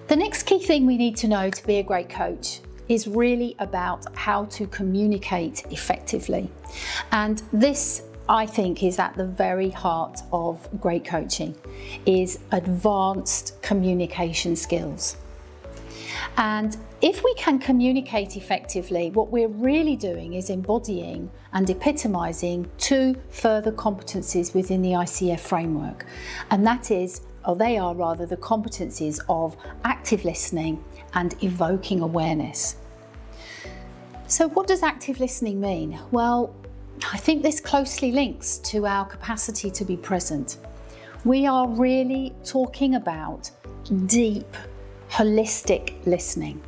The next key thing we need to know to be a great coach is really about how to communicate effectively. And this, I think, is at the very heart of great coaching, is advanced communication skills. And if we can communicate effectively, what we're really doing is embodying and epitomizing two further competencies within the ICF framework. And that is, or they are rather, the competencies of active listening and evoking awareness. So what does active listening mean? Well, I think this closely links to our capacity to be present. We are really talking about deep, holistic listening.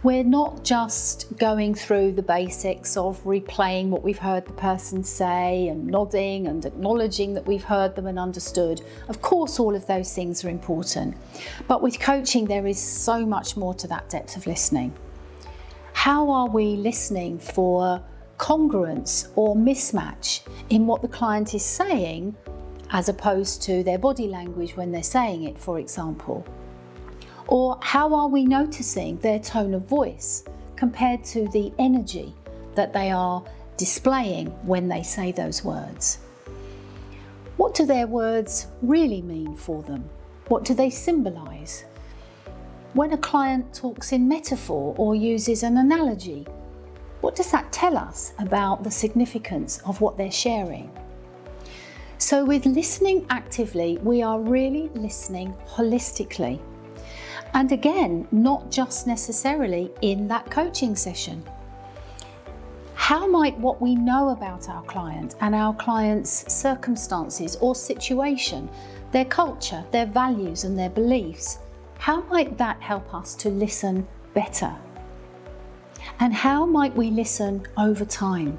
We're not just going through the basics of replaying what we've heard the person say and nodding and acknowledging that we've heard them and understood. Of course, all of those things are important. But with coaching, there is so much more to that depth of listening. How are we listening for congruence or mismatch in what the client is saying as opposed to their body language when they're saying it, for example? Or how are we noticing their tone of voice compared to the energy that they are displaying when they say those words? What do their words really mean for them? What do they symbolize? When a client talks in metaphor or uses an analogy, what does that tell us about the significance of what they're sharing? So with listening actively, we are really listening holistically. And again, not just necessarily in that coaching session. How might what we know about our client and our client's circumstances or situation, their culture, their values and their beliefs, how might that help us to listen better? And how might we listen over time?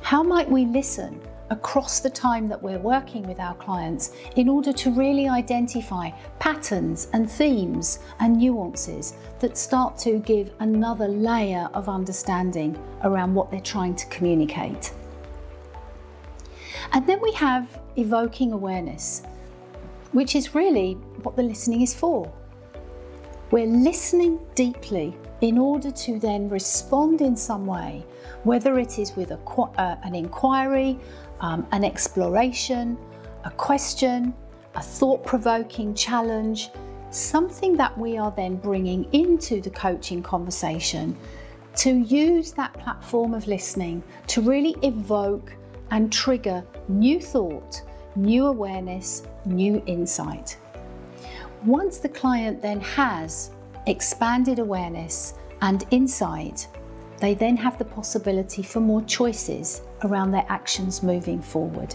How might we listen across the time that we're working with our clients in order to really identify patterns and themes and nuances that start to give another layer of understanding around what they're trying to communicate? And then we have evoking awareness, which is really what the listening is for. We're listening deeply in order to then respond in some way, whether it is with an inquiry, an exploration, a question, a thought-provoking challenge, something that we are then bringing into the coaching conversation to use that platform of listening to really evoke and trigger new thought, new awareness, new insight. Once the client then has expanded awareness and insight, they then have the possibility for more choices around their actions moving forward.